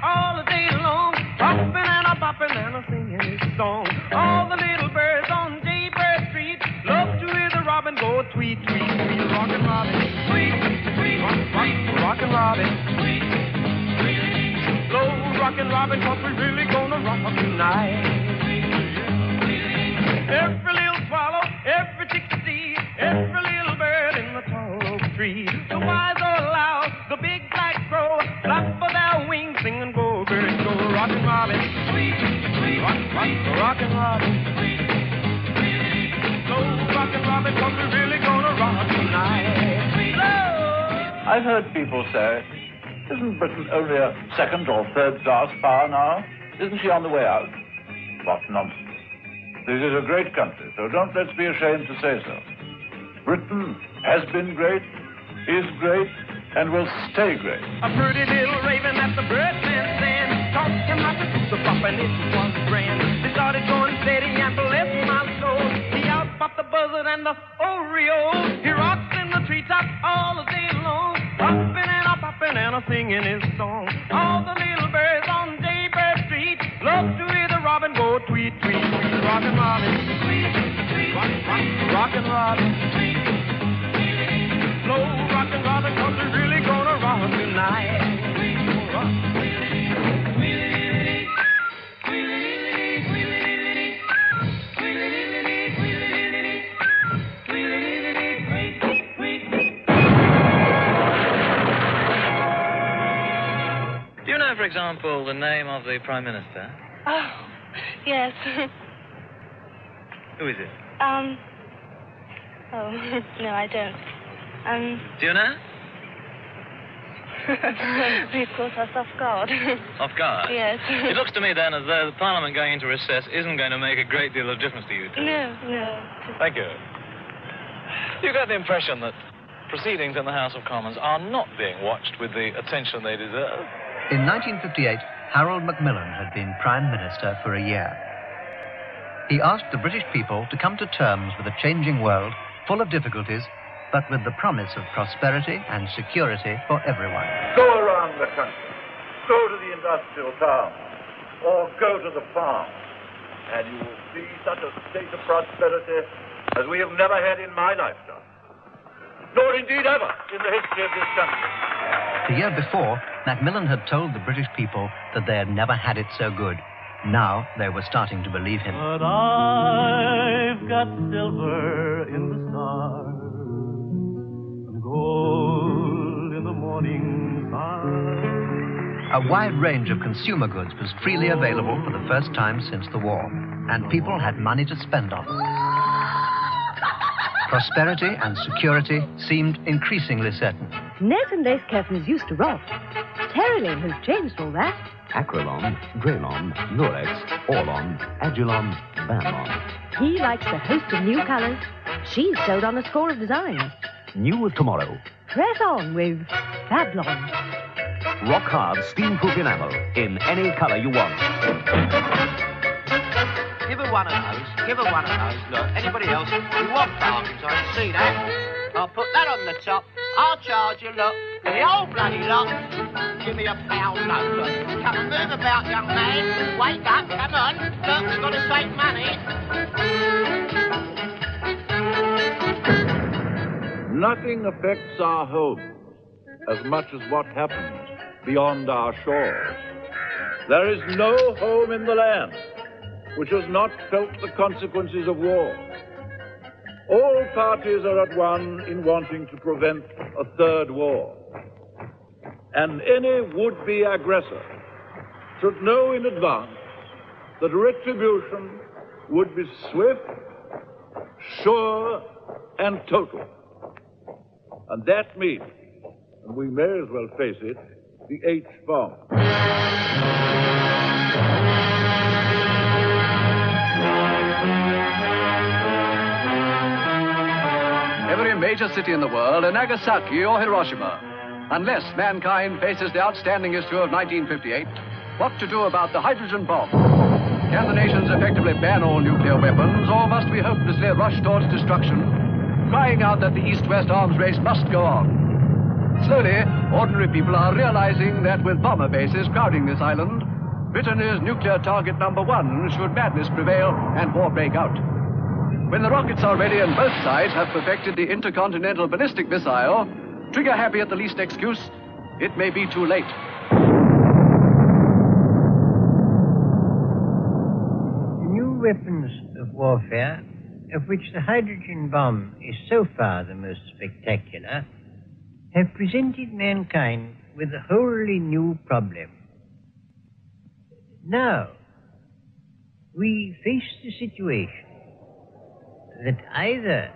all the day long, hopping and a bopping and a singing his song. All the little birds on Jaybird Street love to hear the robin go tweet, tweet, tweet. Rockin' Robin, tweet, tweet, rockin' Robin, tweet, tweet. Slow rockin' Robin, 'cause we're really gonna rock tonight. Every little swallow, every chickadee, every little bird in the tall oak tree. The wise or loud, the big black crow, flap of their wings, sing and go, birds go. Rockin' Robin, sweet, sweet, rockin' Robin, sweet, sweet. Slow rockin' Robin, 'cause we're really gonna rock tonight. Slow. I've heard people say, isn't Britain only a second or third class power now? Isn't she on the way out? What nonsense. This is a great country, so don't let's be ashamed to say so. Britain has been great, is great, and will stay great. A pretty little raven at the birdman stand, talking like a goose pop, and it was grand. They started going steady and bless my soul. He out-popped the buzzard and the Oreo. He rocks in the treetop all the day long, hopping and a popping and a singing his song. All the little birds on Jaybird Street love to hear the robin go tweet, tweet, tweet. Rockin' Robin, tweet, tweet, rockin' Robin, tweet, tweet. Slow rockin' Robin, 'cause we're really gonna rock tonight. Do you know, for example, the name of the Prime Minister? Oh, yes. Who is it? Oh, no, I don't. Do you know? We caught us off guard. Off guard? Yes. It looks to me, then, as though the Parliament going into recess isn't going to make a great deal of difference to you two. No. Thank you. Do you get the impression that proceedings in the House of Commons are not being watched with the attention they deserve? In 1958, Harold Macmillan had been Prime Minister for a year. He asked the British people to come to terms with a changing world full of difficulties, but with the promise of prosperity and security for everyone. Go around the country, go to the industrial towns, or go to the farm, and you will see such a state of prosperity as we have never had in my lifetime, nor indeed ever in the history of this country. The year before, Macmillan had told the British people that they had never had it so good. Now they were starting to believe him. But I've got silver in the stars, and gold in the morning sun. A wide range of consumer goods was freely available for the first time since the war, and people had money to spend on them. Prosperity and security seemed increasingly certain. Net and lace curtains used to rot. Terylene has changed all that. Acrylon, Graylon, Lurex, Orlon, Agilon, Banlon. He likes a host of new colours. She's sold on a score of designs. New tomorrow. Press on with Fablon. Rock hard, steam-proof enamel in any colour you want. Give her one of those. Give her one of those. Look, anybody else? You want bargains, I can see that. I'll put that on the top. I'll charge you, look. For the whole bloody lot. Give me a £1 note, look. Come and move about, young man. Wake up, come on. Look, we've got to save money. Nothing affects our homes as much as what happens beyond our shores. There is no home in the land which has not felt the consequences of war. All parties are at one in wanting to prevent a third war. And any would-be aggressor should know in advance that retribution would be swift, sure, and total. And that means, and we may as well face it, the H-bomb. Every major city in the world, and Nagasaki or Hiroshima. Unless mankind faces the outstanding issue of 1958, what to do about the hydrogen bomb? Can the nations effectively ban all nuclear weapons, or must we hopelessly rush towards destruction, crying out that the East-West arms race must go on? Slowly, ordinary people are realizing that with bomber bases crowding this island, Britain is nuclear target number one should madness prevail and war break out. When the rockets are ready and both sides have perfected the intercontinental ballistic missile, trigger happy at the least excuse, it may be too late. The new weapons of warfare, of which the hydrogen bomb is so far the most spectacular, have presented mankind with a wholly new problem. Now, we face the situation that either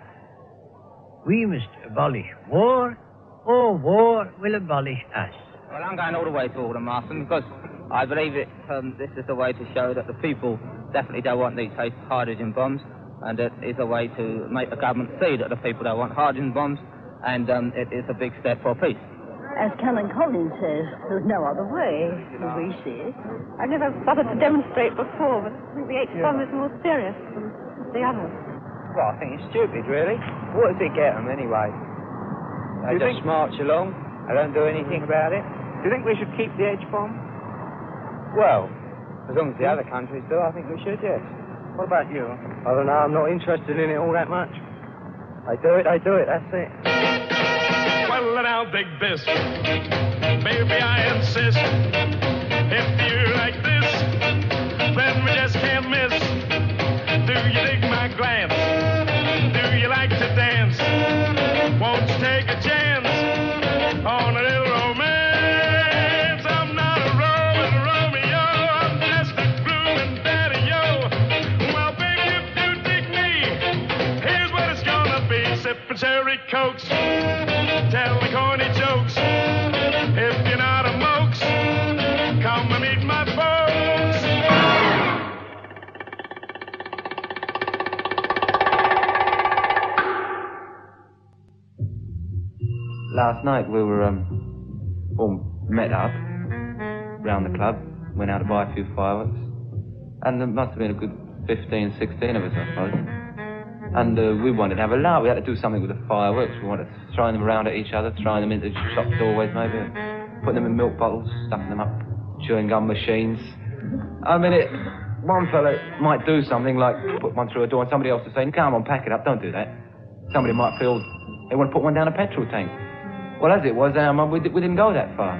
we must abolish war, or war will abolish us. Well, I'm going all the way to Alderman Marston because I believe this is a way to show that the people definitely don't want these hydrogen bombs, and it is a way to make the government see that the people don't want hydrogen bombs, and it is a big step for peace. As Canon Collins says, there's no other way, as we see it. I've never bothered to demonstrate before, but I think the H-bomb is more serious than the others. Well, I think it's stupid, really. What does it get them, anyway? They just march along, they don't do anything about it. Do you think we should keep the H-bomb? Well, as long as the other countries do, I think we should, yes. What about you? I don't know, I'm not interested in it all that much. They do it, that's it. Well, now dig this. Baby, I insist. If you like this, then we just can't miss. Do you dig my glance? Do you like to dance? Won't you take a chance on a little romance? I'm not a Roman Romeo, I'm just a groovin' daddy-o. Well, baby, if you dig me, here's what it's gonna be. Sippin' cherry cokes, telling corny jokes. If you're not a mokes, come and meet my folks. Last night we were all met up round the club, went out to buy a few fireworks, and there must have been a good 15, 16 of us, I suppose. And we wanted to have a laugh. We had to do something with the fireworks. We wanted to throw them around at each other, throwing them into shop doorways maybe, putting them in milk bottles, stuffing them up, chewing gum machines. I mean, one fella might do something like put one through a door and somebody else would say, come on, pack it up, don't do that. Somebody might feel they want to put one down a petrol tank. Well, as it was, we didn't go that far.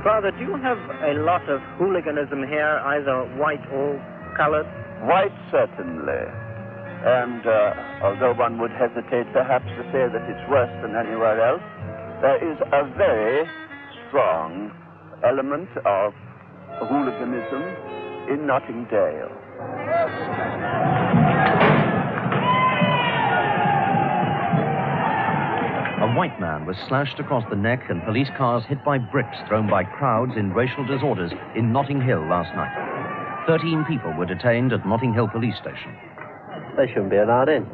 Father, do you have a lot of hooliganism here, either white or colored? White, certainly. And although one would hesitate perhaps to say that it's worse than anywhere else, there is a very strong element of hooliganism in Notting Dale. A white man was slashed across the neck and police cars hit by bricks thrown by crowds in racial disorders in Notting Hill last night. 13 people were detained at Notting Hill police station. They shouldn't be allowed in.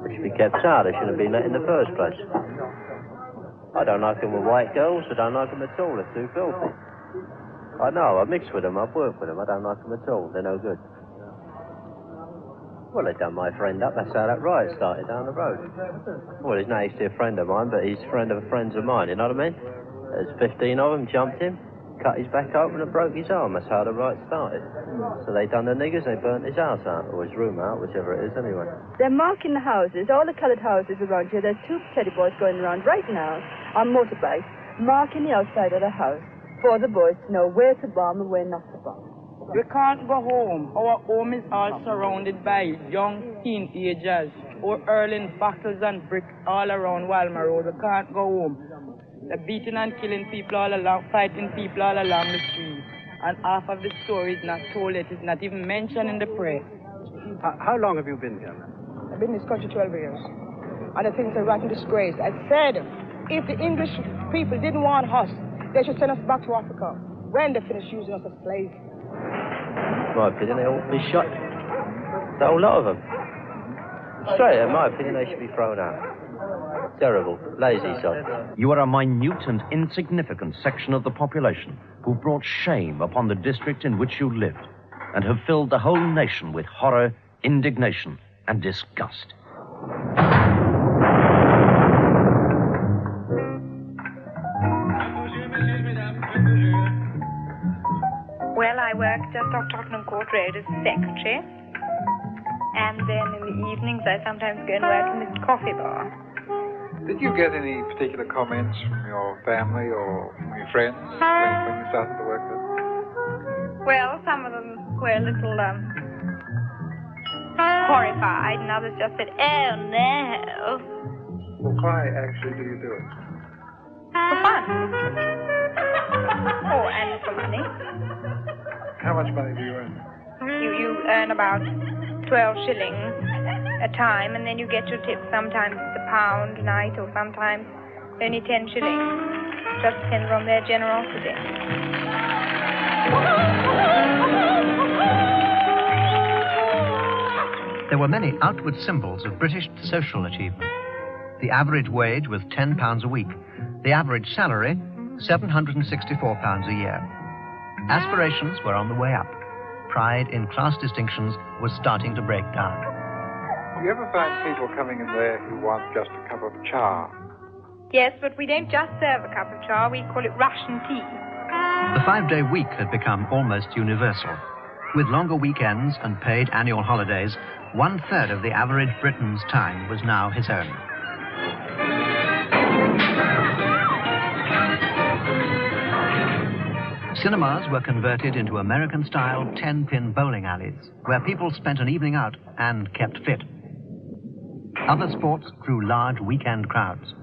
They should be kept out. They shouldn't have been let in the first place. I don't like them with white girls. I don't like them at all. They're too filthy. I know. I've mixed with them. I've worked with them. I don't like them at all. They're no good. Well, they done my friend up. That's how that riot started down the road. Well, he's not actually a friend of mine, but he's a friend of friends of mine. You know what I mean? There's 15 of them, jumped him, cut his back open and broke his arm. That's how the riot started. So they done the niggers, they burnt his house out, or his room out, whichever it is anyway. They're marking the houses, all the coloured houses around here. There's 2 teddy boys going around right now on motorbikes, marking the outside of the house for the boys to know where to bomb and where not to bomb. We can't go home. Our home is all surrounded by young teenagers who are hurling bottles and bricks all around Walmer Road. We can't go home. They're beating and killing people all along, fighting people all along the street. And half of the story is not told yet. It's not even mentioned in the press. How long have you been here? I've been in this country 12 years. And I think it's a rotten disgrace. I said, if the English people didn't want us, they should send us back to Africa when they finish using us as slaves. In my opinion, they ought to be shot. The whole lot of them. Straight, in my opinion, they should be thrown out. Terrible. Lazy sod. You are a minute and insignificant section of the population who brought shame upon the district in which you lived and have filled the whole nation with horror, indignation, and disgust. I work just off Tottenham Court Road as a secretary. And then in the evenings, I sometimes go and work in the coffee bar. Did you get any particular comments from your family or from your friends when you started to work there? Well, some of them were a little horrified, and others just said, "Oh, no." Well, why actually do you do it? For fun. Oh, and for money. How much money do you earn? You earn about 12 shillings a time, and then you get your tip. Sometimes it's £1 a night, or sometimes only 10 shillings. Just depends on their generosity. There were many outward symbols of British social achievement. The average wage was £10 a week. The average salary, £764 a year. Aspirations were on the way up. Pride in class distinctions was starting to break down. Do you ever find people coming in there who want just a cup of cha? Yes, but we don't just serve a cup of cha, we call it Russian tea. The 5-day week had become almost universal. With longer weekends and paid annual holidays, 1/3 of the average Briton's time was now his own. Cinemas were converted into American-style 10-pin bowling alleys, where people spent an evening out and kept fit. Other sports drew large weekend crowds.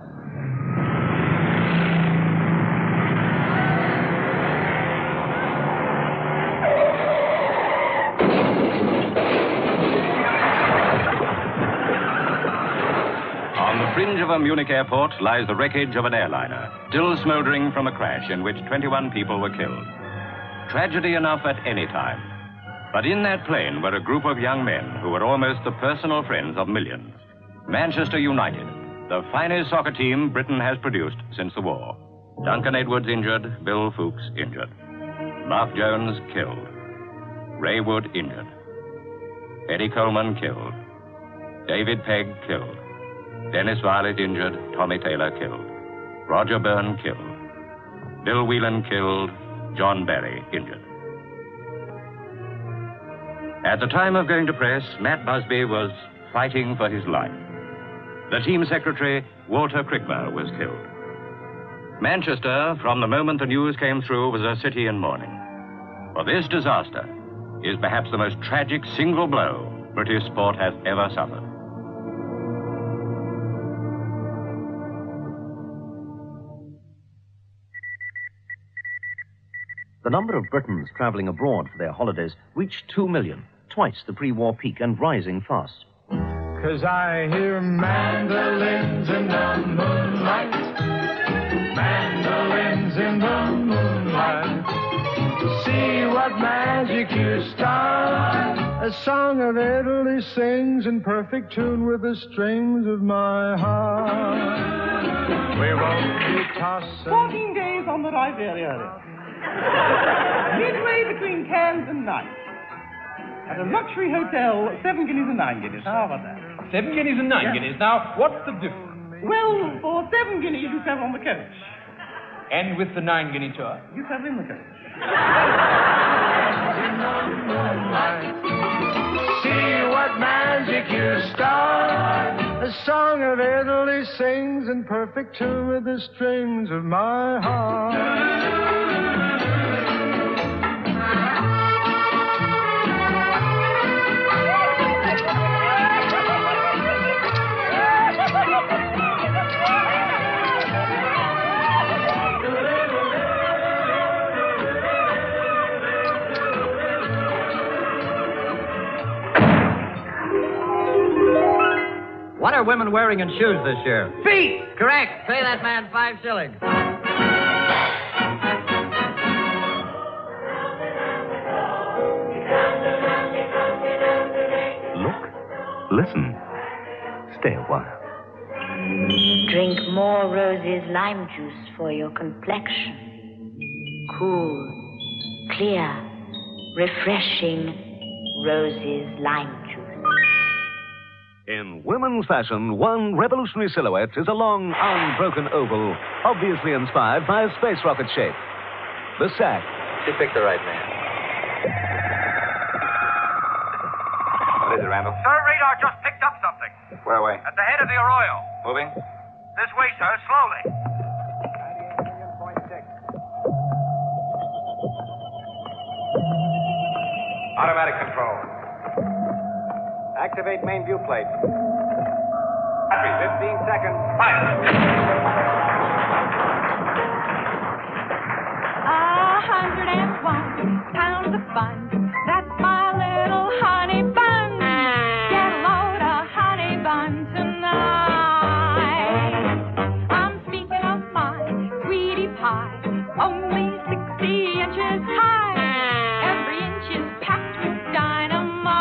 On the fringe of a Munich airport lies the wreckage of an airliner, still smoldering from a crash in which 21 people were killed. Tragedy enough at any time. But in that plane were a group of young men who were almost the personal friends of millions. Manchester United, the finest soccer team Britain has produced since the war. Duncan Edwards injured, Bill Fuchs injured. Mark Jones killed. Ray Wood injured. Eddie Coleman killed. David Pegg killed. Dennis Violet injured, Tommy Taylor killed. Roger Byrne killed. Bill Whelan killed, John Barry injured. At the time of going to press, Matt Busby was fighting for his life. The team secretary, Walter Crickmer, was killed. Manchester, from the moment the news came through, was a city in mourning. For this disaster is perhaps the most tragic single blow British sport has ever suffered. The number of Britons travelling abroad for their holidays reached 2 million, twice the pre-war peak and rising fast. 'Cause I hear mandolins in the moonlight, mandolins in the moonlight. See what magic you start. A song of Italy sings in perfect tune with the strings of my heart. We won't be tossing. 14 days on the Riviera. Midway between Cannes and Nice. At a luxury hotel, 7 guineas and 9 guineas. How about that? 7 guineas and 9 guineas. Now, what's the difference? Well, for 7 guineas you travel on the coach. And with the 9 guinea tour? You travel in the coach. In the moonlight, see what magic you start. A song of Italy sings in perfect tune with the strings of my heart. What are women wearing in shoes this year? Feet! Correct. Pay that man 5 shillings. Look. Listen. Stay a while. Drink more Rose's lime juice for your complexion. Cool, clear, refreshing Rose's lime juice. In women's fashion, one revolutionary silhouette is a long, unbroken oval, obviously inspired by a space rocket shape. The sack. She picked the right man. Randall. Sir, radar just picked up something. Where away? At the head of the arroyo. Moving? This way, sir, slowly. Automatic control. Activate main view plate. Battery, 15 seconds. Fire. 101 pounds of fun. That's my little honey bun. Get a load of honey bun tonight. I'm speaking of my sweetie pie, only 60 inches high. Every inch is packed with dynamite.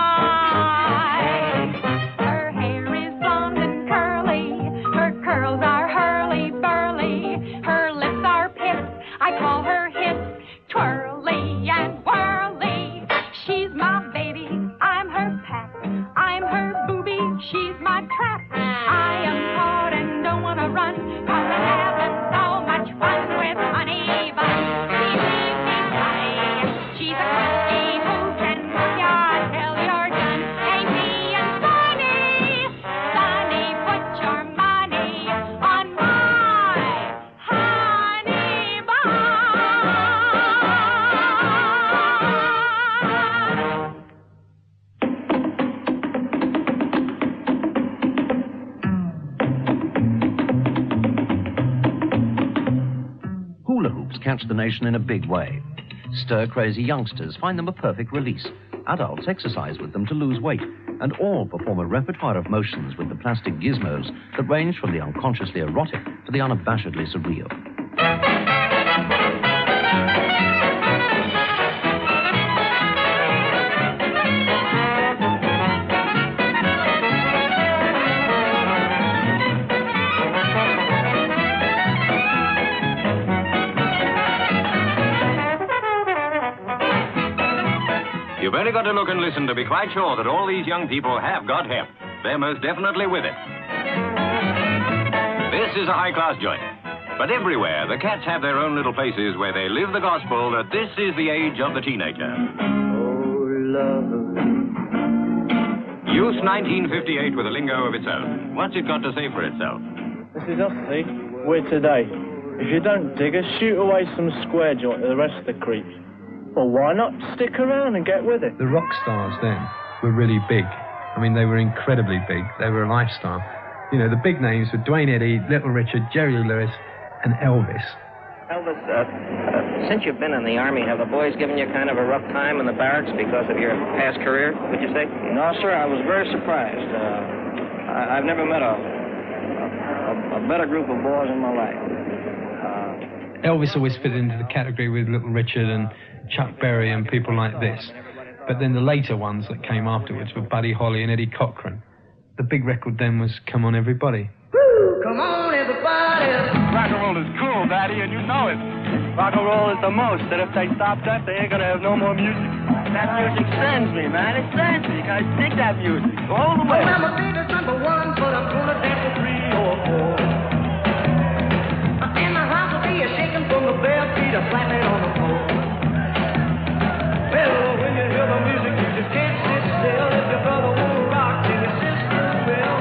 Her hair is blonde and curly. Her curls are hurly-burly. Her lips are pips. I call her hips twirly and whirly. She's my baby, I'm her pet. I'm her booby, she's my trap. I am caught and don't want to run, 'cause I'm having so much fun with honey bun. She leaves me funny. She's a cookie who can cook ya till you're done. Hey, me and Sonny, Sonny, put your money on my honey bun. Hula hoops catch the nation in a big way. Stir-crazy youngsters find them a perfect release. Adults exercise with them to lose weight, and all perform a repertoire of motions with the plastic gizmos that range from the unconsciously erotic to the unabashedly surreal. You've only got to look and listen to be quite sure that all these young people have got hemp. They're most definitely with it. This is a high-class joint. But everywhere, the cats have their own little places where they live the gospel that this is the age of the teenager. Youth 1958 with a lingo of its own. What's it got to say for itself? This is us, see? We're today. If you don't dig us, shoot away some square joint to the rest of the creeps. Well, why not stick around and get with it? The rock stars then were really big. I mean, they were incredibly big. They were a lifestyle. You know, the big names were Dwayne Eddy, Little Richard, Jerry Lee Lewis, and Elvis. Elvis, since you've been in the Army, have the boys given you kind of a rough time in the barracks because of your past career, would you say? No, sir, I was very surprised. I've never met a better group of boys in my life. Elvis always fit into the category with Little Richard and Chuck Berry and people like this. But then the later ones that came afterwards were Buddy Holly and Eddie Cochran. The big record then was Come On Everybody. Woo! Come on, everybody. Rock and roll is cool, Daddy, and you know it. Rock and roll is the most, and if they stop that, they ain't gonna have no more music. That music sends me, man. It sends me. I dig that music. All the way. Well, my baby's number one, but I'm gonna dance for 3 or 4. And my house will be shaking from the bare feet of slapping on the floor. Well, when you hear the music, you just can't sit still. If your brother won't rock, then your sister will.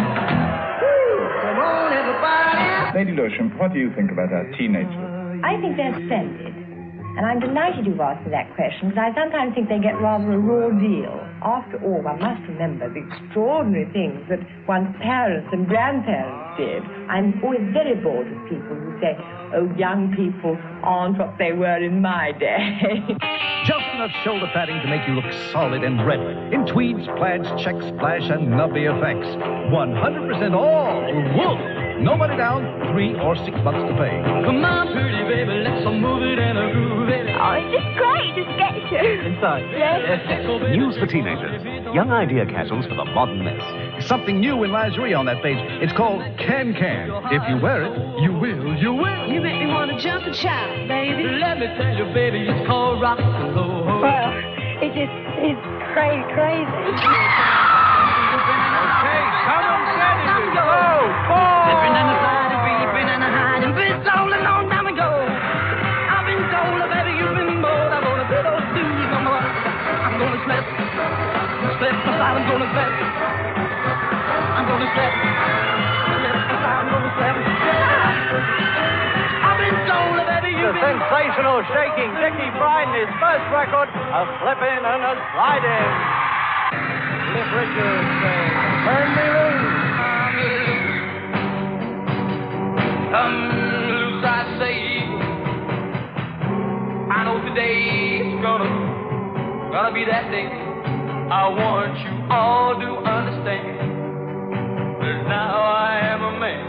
Woo! Come on, everybody. Lady Lewisham, what do you think about our teenagers? I think they're splendid. And I'm delighted you've asked me that question, because I sometimes think they get rather a raw deal. After all, one must remember the extraordinary things that one's parents and grandparents did. I'm always very bored with people who say, oh, young people aren't what they were in my day. Just enough shoulder padding to make you look solid and redwood. In tweeds, plaids, checks, splash, and nubby effects. 100% all wool. No money down, 3 or 6 months to pay. Come on, pretty baby, let's move it and a groove it. Oh, it's just great to sketch you. Inside. Yes. News for teenagers. Young idea castles for the modern mess. Something new in lingerie on that page. It's called Can Can. If you wear it, you will, you will. You make me want to jump and shout, baby. Let me tell you, baby, it's called rock and roll. Well, it's crazy. Okay, come on, Sandy. Go. Living in the side and beeping and hiding. But it's all a long time ago. I've been told, baby, you've been bold. I'm gonna pay those dues no more. I'm gonna slip. Slip aside, I'm gonna slip. step. I've been told that baby The sensational shaking Dickie Bryden, his first record, a flipping and a sliding. Cliff Richard saying, turn me loose. Come loose, I say. I know today's gonna be that day. I want you all to understand that now I am a man.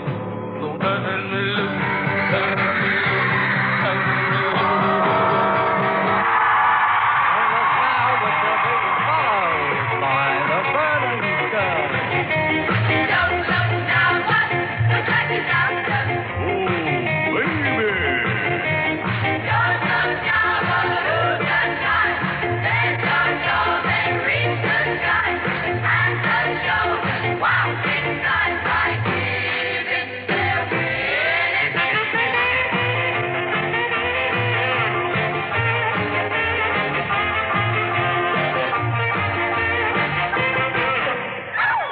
So turn me loose, turn me loose, turn me loose. Now with the big followed by the Burning Girl. Don't look now, what? Look like a doctor. Oh, baby. Don't look now, but who's the guy? There's no show, they reach the sky. And the show is wow, inside right here, it's their winning.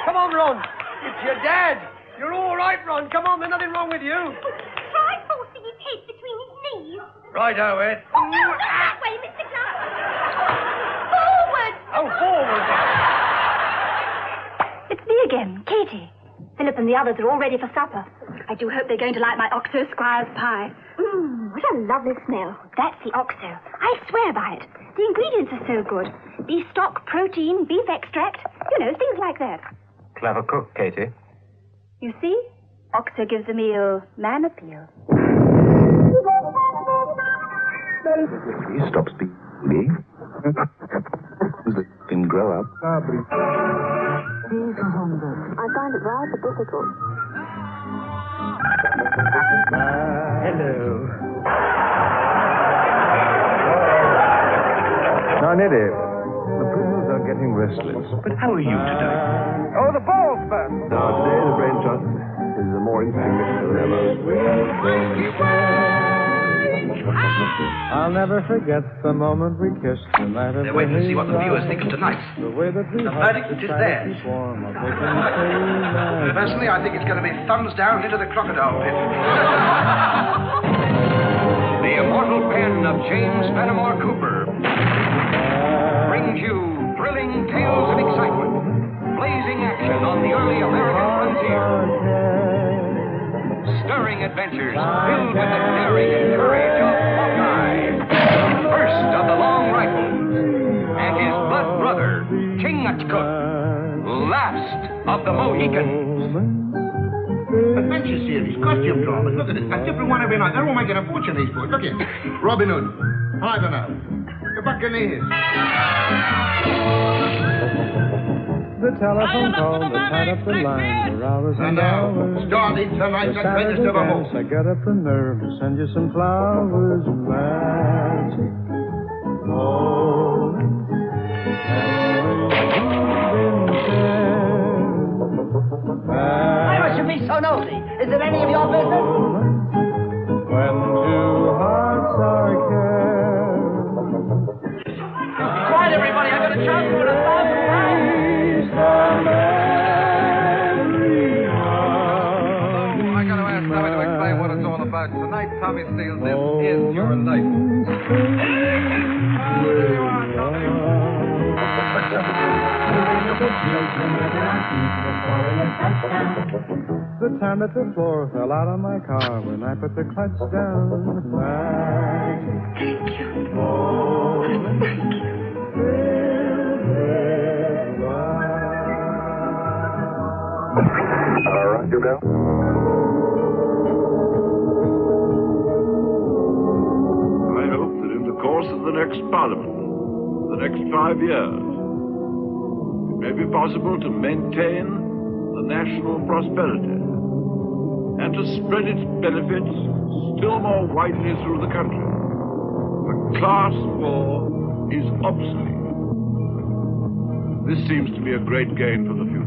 Come on, Ron. It's your dad. You're all right, Ron. Come on, there's nothing wrong with you. Try forcing his head between his knees. Righto, Ed. Oh, no, not that way, Mr. Clark. Forward! Oh, forward. It's me again, Katie. Philip and the others are all ready for supper. I do hope they're going to like my Oxo Squire's pie. What a lovely smell. That's the Oxo. I swear by it. The ingredients are so good. Beef stock, protein, beef extract. You know, things like that. Clever cook, Katie. You see? Oxo gives a meal man appeal. He stops being me. Can grow up. I find it rather difficult. Hello. Now, Neddy, the prisoners are getting restless. But how are you today? Oh, the balls first. Now, today the brain trust is a more interesting mission than ever. I'll never forget the moment we kissed the night of They're waiting to see what the viewers think of tonight. The verdict is theirs. Personally, I think it's going to be thumbs down into the crocodile pit. The immortal pen of James Fenimore Cooper brings you thrilling tales of excitement, blazing action on the early American frontier, stirring adventures filled with the daring and courage of Hawkeye, first of the Long Rifles, and his blood brother, Chingachgook, last of the Mohicans. Adventure series, costume dramas. Look at it. A different one every night. They're all making a fortune, these boys. Look here. Robin Hood. I don't know. The Buccaneers. The telephone call that tied up the line for hours and hours. Started tonight's the greatest of them all. I got up the nerve to send you some flowers. Magic moment. Why must you be so nosy? Is it any of your business? When two hearts are cared. Quiet, everybody. I'm going to charge you with £1,000. I got to ask Tommy to explain what it's all about. Tonight, Tommy Steele, this is your night. The time that the floor fell out of my car when I put the clutch down. Magic moment. All right, you go. I hope that in the course of the next Parliament, the next 5 years, it may be possible to maintain the national prosperity and to spread its benefits still more widely through the country. The class war is obsolete. This seems to be a great gain for the future.